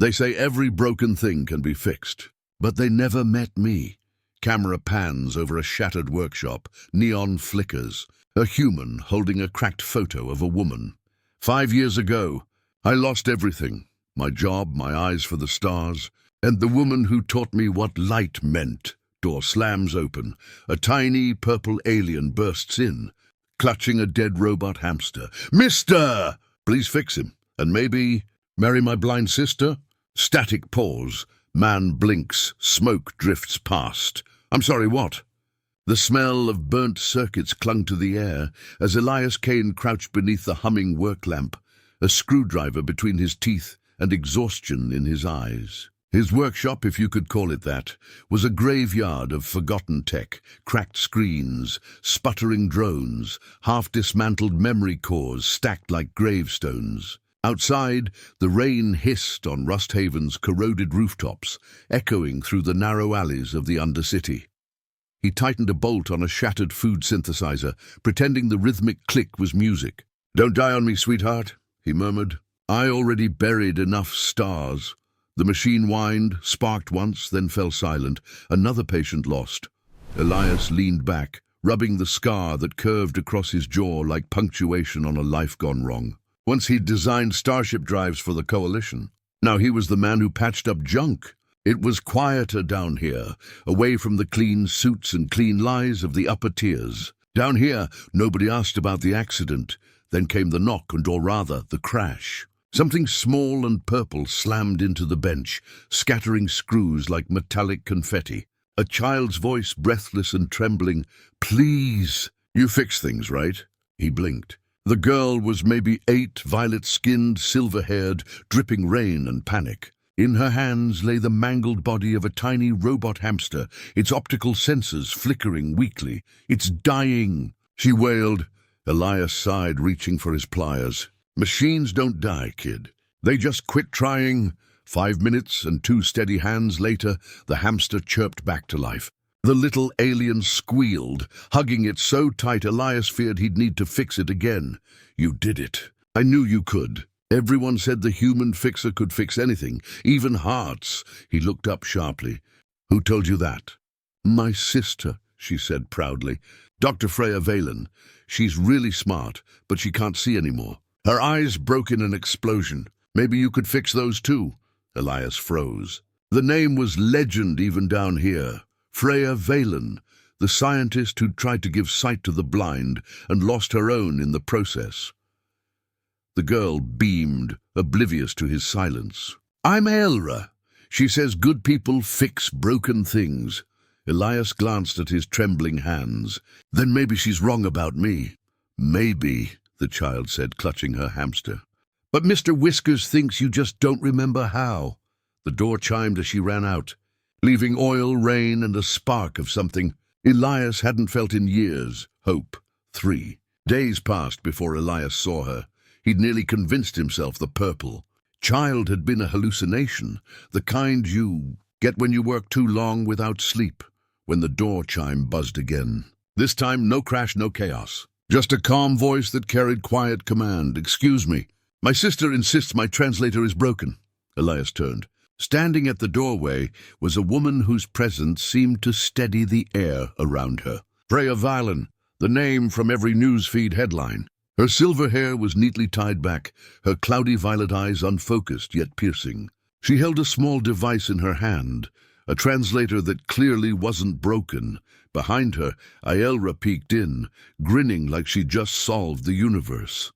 They say every broken thing can be fixed, but they never met me. Camera pans over a shattered workshop, neon flickers, a human holding a cracked photo of a woman. 5 years ago, I lost everything. My job, my eyes for the stars, and the woman who taught me what light meant. Door slams open. A tiny purple alien bursts in, clutching a dead robot hamster. "Mister! Please fix him. And maybe marry my blind sister?" Static pause. Man blinks. Smoke drifts past. "I'm sorry, what?" The smell of burnt circuits clung to the air as Elias Kane crouched beneath the humming work lamp, a screwdriver between his teeth and exhaustion in his eyes. His workshop, if you could call it that, was a graveyard of forgotten tech, cracked screens, sputtering drones, half-dismantled memory cores stacked like gravestones. Outside, the rain hissed on Rusthaven's corroded rooftops, echoing through the narrow alleys of the Undercity. He tightened a bolt on a shattered food synthesizer, pretending the rhythmic click was music. "Don't die on me, sweetheart," he murmured. "I already buried enough stars." The machine whined, sparked once, then fell silent. Another patient lost. Elias leaned back, rubbing the scar that curved across his jaw like punctuation on a life gone wrong. Once he'd designed starship drives for the Coalition. Now he was the man who patched up junk. It was quieter down here, away from the clean suits and clean lies of the upper tiers. Down here, nobody asked about the accident. Then came the knock, or rather, the crash. Something small and purple slammed into the bench, scattering screws like metallic confetti. A child's voice, breathless and trembling. "Please, you fix things, right?" He blinked. The girl was maybe 8, violet-skinned, silver-haired, dripping rain and panic. In her hands lay the mangled body of a tiny robot hamster, its optical sensors flickering weakly. "It's dying," she wailed. Elias sighed, reaching for his pliers. "Machines don't die, kid. They just quit trying." 5 minutes and 2 steady hands later, the hamster chirped back to life. The little alien squealed, hugging it so tight Elias feared he'd need to fix it again. "You did it. I knew you could. Everyone said the human fixer could fix anything, even hearts." He looked up sharply. "Who told you that?" "My sister," she said proudly. "Dr. Freya Valen. She's really smart, but she can't see anymore." Her eyes broke in an explosion. "Maybe you could fix those too." Elias froze. The name was legend even down here. Freya Valen, the scientist who'd tried to give sight to the blind and lost her own in the process. The girl beamed, oblivious to his silence. "I'm Aelra. She says good people fix broken things." Elias glanced at his trembling hands. "Then maybe she's wrong about me." "Maybe," the child said, clutching her hamster. "But Mr. Whiskers thinks you just don't remember how." The door chimed as she ran out, leaving oil, rain, and a spark of something Elias hadn't felt in years. Hope. 3. Days passed before Elias saw her. He'd nearly convinced himself the purple child had been a hallucination, the kind you get when you work too long without sleep. When the door chime buzzed again. This time, no crash, no chaos. Just a calm voice that carried quiet command. "Excuse me. My sister insists my translator is broken." Elias turned. Standing at the doorway was a woman whose presence seemed to steady the air around her. Freya Valen, the name from every newsfeed headline. Her silver hair was neatly tied back, her cloudy violet eyes unfocused yet piercing. She held a small device in her hand, a translator that clearly wasn't broken. Behind her, Aelra peeked in, grinning like she'd just solved the universe.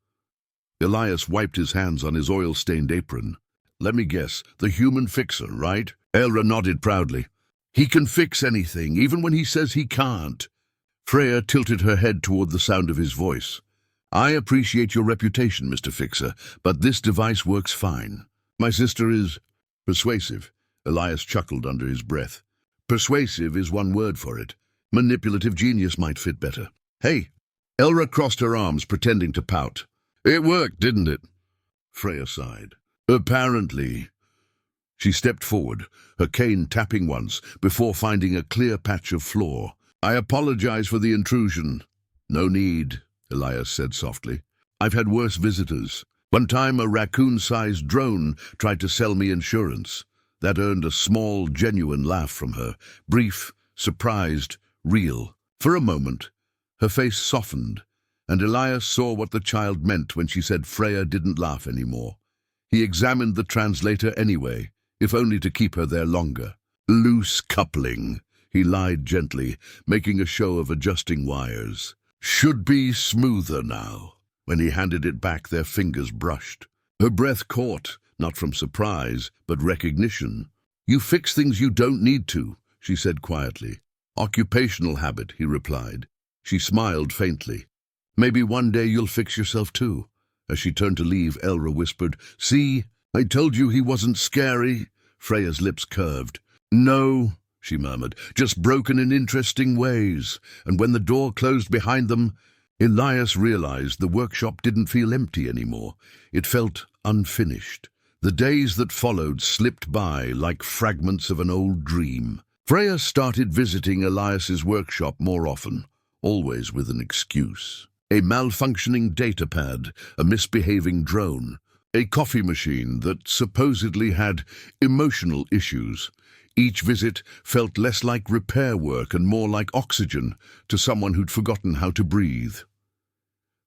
Elias wiped his hands on his oil-stained apron. "Let me guess, the human fixer, right?" Aelra nodded proudly. "He can fix anything, even when he says he can't." Freya tilted her head toward the sound of his voice. "I appreciate your reputation, Mr. Fixer, but this device works fine. My sister is persuasive." Elias chuckled under his breath. "Persuasive is one word for it. Manipulative genius might fit better." "Hey!" Aelra crossed her arms, pretending to pout. "It worked, didn't it?" Freya sighed. "Apparently." She stepped forward, her cane tapping once, before finding a clear patch of floor. "I apologize for the intrusion." "No need," Elias said softly. "I've had worse visitors. One time a raccoon-sized drone tried to sell me insurance. That earned a small, genuine laugh from her. Brief, surprised, real. For a moment, her face softened, and Elias saw what the child meant when she said Freya didn't laugh anymore. He examined the translator anyway, if only to keep her there longer. Loose coupling, he lied gently, making a show of adjusting wires. Should be smoother now. When he handed it back, their fingers brushed. Her breath caught, not from surprise, but recognition. You fix things you don't need to, she said quietly. Occupational habit, he replied. She smiled faintly. Maybe one day you'll fix yourself too. As she turned to leave, Elra whispered, See, I told you he wasn't scary. Freya's lips curved. No, she murmured, just broken in interesting ways. And when the door closed behind them, Elias realized the workshop didn't feel empty anymore. It felt unfinished. The days that followed slipped by like fragments of an old dream. Freya started visiting Elias's workshop more often, always with an excuse. A malfunctioning datapad, a misbehaving drone, a coffee machine that supposedly had emotional issues. Each visit felt less like repair work and more like oxygen to someone who'd forgotten how to breathe.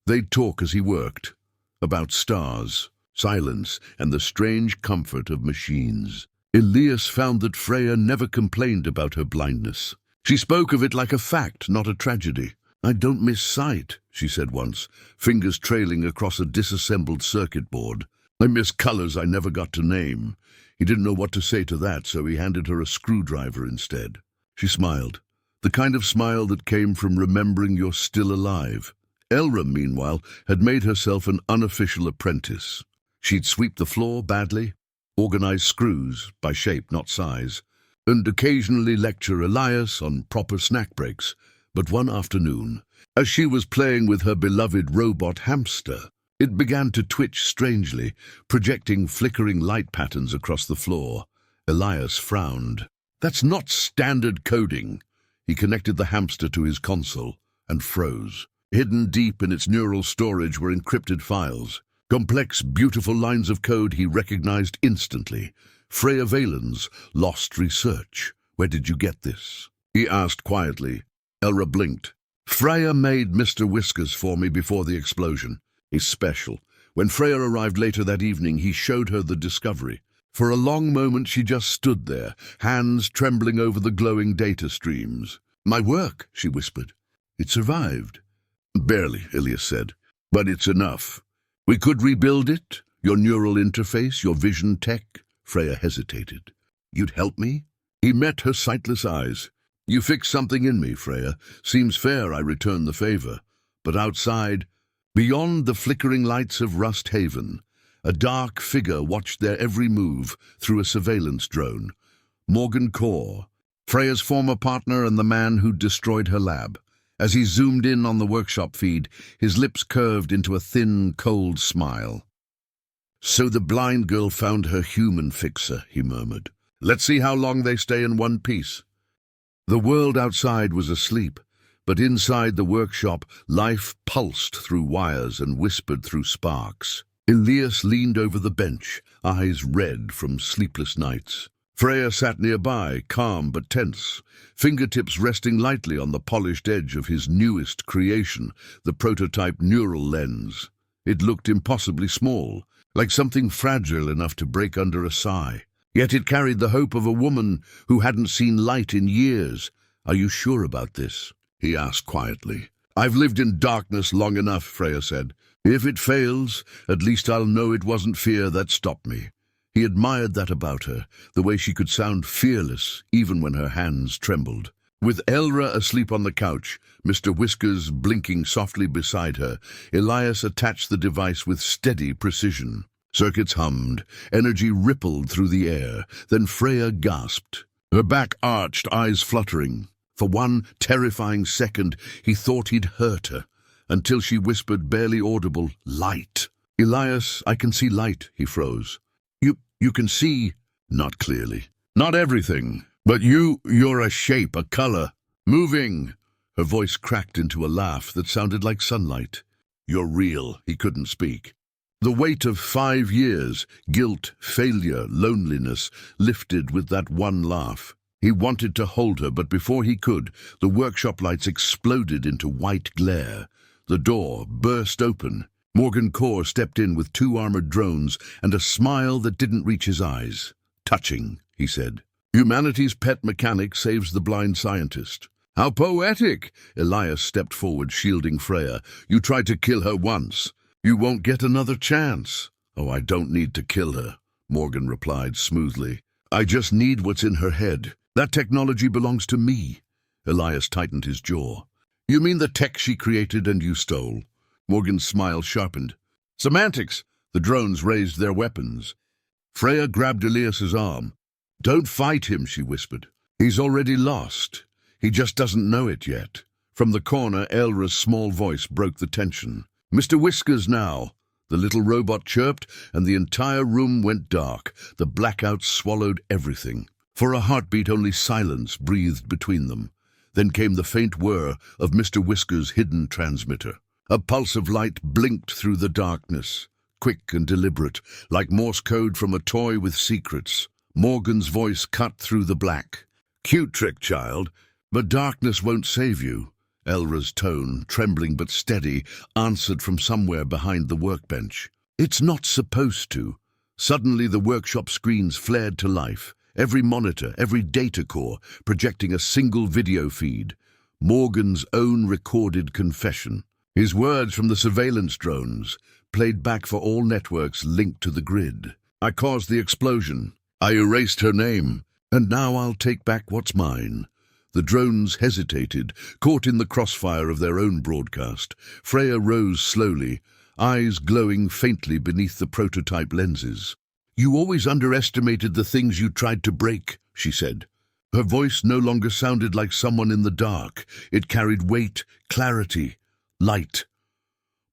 They'd talk as he worked, about stars, silence, and the strange comfort of machines. Elias found that Freya never complained about her blindness. She spoke of it like a fact, not a tragedy. I don't miss sight, she said once, fingers trailing across a disassembled circuit board. I miss colors I never got to name. He didn't know what to say to that, so he handed her a screwdriver instead. She smiled, the kind of smile that came from remembering you're still alive. Elra, meanwhile, had made herself an unofficial apprentice. She'd sweep the floor badly, organize screws by shape, not size, and occasionally lecture Elias on proper snack breaks. But one afternoon, as she was playing with her beloved robot hamster, it began to twitch strangely, projecting flickering light patterns across the floor. Elias frowned. That's not standard coding. He connected the hamster to his console and froze. Hidden deep in its neural storage were encrypted files. Complex, beautiful lines of code he recognized instantly. Freya Valen's Lost Research. Where did you get this? He asked quietly. Elra blinked. Freya made Mr. Whiskers for me before the explosion. He's special. When Freya arrived later that evening, he showed her the discovery. For a long moment she just stood there, hands trembling over the glowing data streams. My work, she whispered. It survived. Barely, Elias said. But it's enough. We could rebuild it, your neural interface, your vision tech. Freya hesitated. You'd help me? He met her sightless eyes. You fixed something in me, Freya. Seems fair I return the favor. But outside, beyond the flickering lights of Rust Haven, a dark figure watched their every move through a surveillance drone. Morgan Core, Freya's former partner and the man who'd destroyed her lab. As he zoomed in on the workshop feed, his lips curved into a thin, cold smile. So the blind girl found her human fixer, he murmured. Let's see how long they stay in one piece. The world outside was asleep, but inside the workshop, life pulsed through wires and whispered through sparks. Elias leaned over the bench, eyes red from sleepless nights. Freya sat nearby, calm but tense, fingertips resting lightly on the polished edge of his newest creation, the prototype neural lens. It looked impossibly small, like something fragile enough to break under a sigh. Yet it carried the hope of a woman who hadn't seen light in years. Are you sure about this? He asked quietly. I've lived in darkness long enough, Freya said. If it fails, at least I'll know it wasn't fear that stopped me. He admired that about her, the way she could sound fearless even when her hands trembled. With Elra asleep on the couch, Mr. Whiskers blinking softly beside her, Elias attached the device with steady precision. Circuits hummed, energy rippled through the air. Then Freya gasped, her back arched, eyes fluttering. For one terrifying second, he thought he'd hurt her, until she whispered, barely audible, light. Elias, I can see light, he froze. You can see, not clearly. Not everything, but you're a shape, a color, moving. Her voice cracked into a laugh that sounded like sunlight. You're real, he couldn't speak. The weight of 5 years, guilt, failure, loneliness, lifted with that one laugh. He wanted to hold her, but before he could, the workshop lights exploded into white glare. The door burst open. Morgan Core stepped in with 2 armored drones and a smile that didn't reach his eyes. "Touching," he said. "Humanity's pet mechanic saves the blind scientist." "How poetic!" Elias stepped forward, shielding Freya. "You tried to kill her once. You won't get another chance." "Oh, I don't need to kill her," Morgan replied smoothly. "I just need what's in her head. That technology belongs to me." Elias tightened his jaw. "You mean the tech she created and you stole?" Morgan's smile sharpened. "Semantics!" The drones raised their weapons. Freya grabbed Elias's arm. "Don't fight him," she whispered. "He's already lost. He just doesn't know it yet." From the corner, Elra's small voice broke the tension. "Mr. Whiskers now." The little robot chirped, and the entire room went dark. The blackout swallowed everything. For a heartbeat, only silence breathed between them. Then came the faint whir of Mr. Whiskers' hidden transmitter. A pulse of light blinked through the darkness, quick and deliberate, like Morse code from a toy with secrets. Morgan's voice cut through the black. "Cute trick, child, but darkness won't save you." Elra's tone, trembling but steady, answered from somewhere behind the workbench. "It's not supposed to." Suddenly the workshop screens flared to life, every monitor, every data core, projecting a single video feed. Morgan's own recorded confession. His words from the surveillance drones, played back for all networks linked to the grid. "I caused the explosion. I erased her name. And now I'll take back what's mine." The drones hesitated, caught in the crossfire of their own broadcast. Freya rose slowly, eyes glowing faintly beneath the prototype lenses. "You always underestimated the things you tried to break," she said. Her voice no longer sounded like someone in the dark. It carried weight, clarity, light.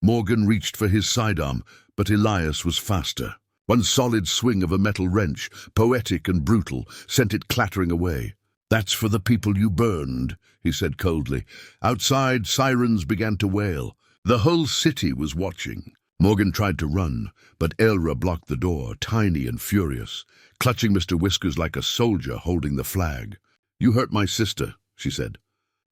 Morgan reached for his sidearm, but Elias was faster. One solid swing of a metal wrench, poetic and brutal, sent it clattering away. "That's for the people you burned," he said coldly. Outside, sirens began to wail. The whole city was watching. Morgan tried to run, but Elra blocked the door, tiny and furious, clutching Mr. Whiskers like a soldier holding the flag. "You hurt my sister," she said,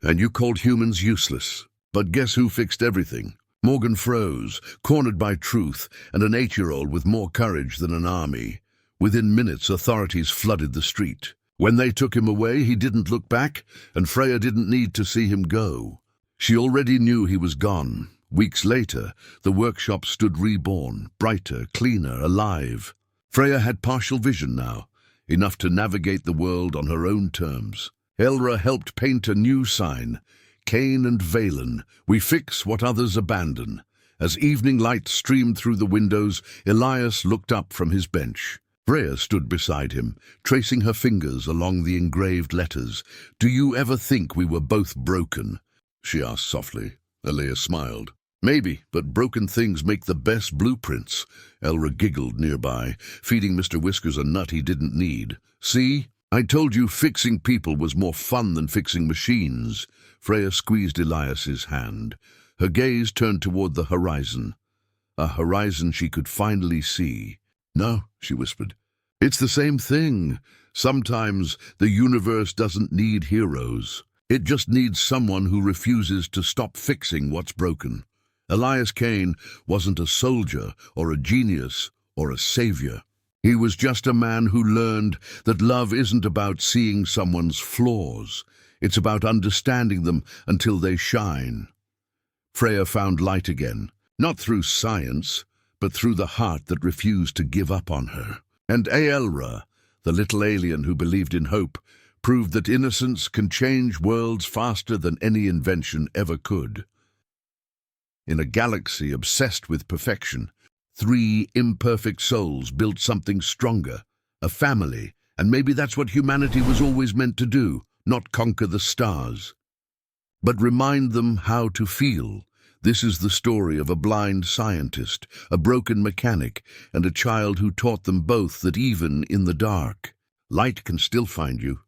"and you called humans useless. But guess who fixed everything?" Morgan froze, cornered by truth and an 8-year-old with more courage than an army. Within minutes, authorities flooded the street. When they took him away, he didn't look back, and Freya didn't need to see him go. She already knew he was gone. Weeks later, the workshop stood reborn, brighter, cleaner, alive. Freya had partial vision now, enough to navigate the world on her own terms. Elra helped paint a new sign. "Cain and Valen, we fix what others abandon." As evening light streamed through the windows, Elias looked up from his bench. Freya stood beside him, tracing her fingers along the engraved letters. "Do you ever think we were both broken?" she asked softly. Elias smiled. "Maybe, but broken things make the best blueprints." Elra giggled nearby, feeding Mr. Whiskers a nut he didn't need. "See? I told you fixing people was more fun than fixing machines." Freya squeezed Elias's hand. Her gaze turned toward the horizon, a horizon she could finally see. "No," she whispered. "It's the same thing. Sometimes the universe doesn't need heroes. It just needs someone who refuses to stop fixing what's broken." Elias Cain wasn't a soldier or a genius or a savior. He was just a man who learned that love isn't about seeing someone's flaws. It's about understanding them until they shine. Freya found light again, not through science, but through the heart that refused to give up on her. And Aelra, the little alien who believed in hope, proved that innocence can change worlds faster than any invention ever could. In a galaxy obsessed with perfection, 3 imperfect souls built something stronger, a family, and maybe that's what humanity was always meant to do, not conquer the stars, but remind them how to feel. This is the story of a blind scientist, a broken mechanic, and a child who taught them both that even in the dark, light can still find you.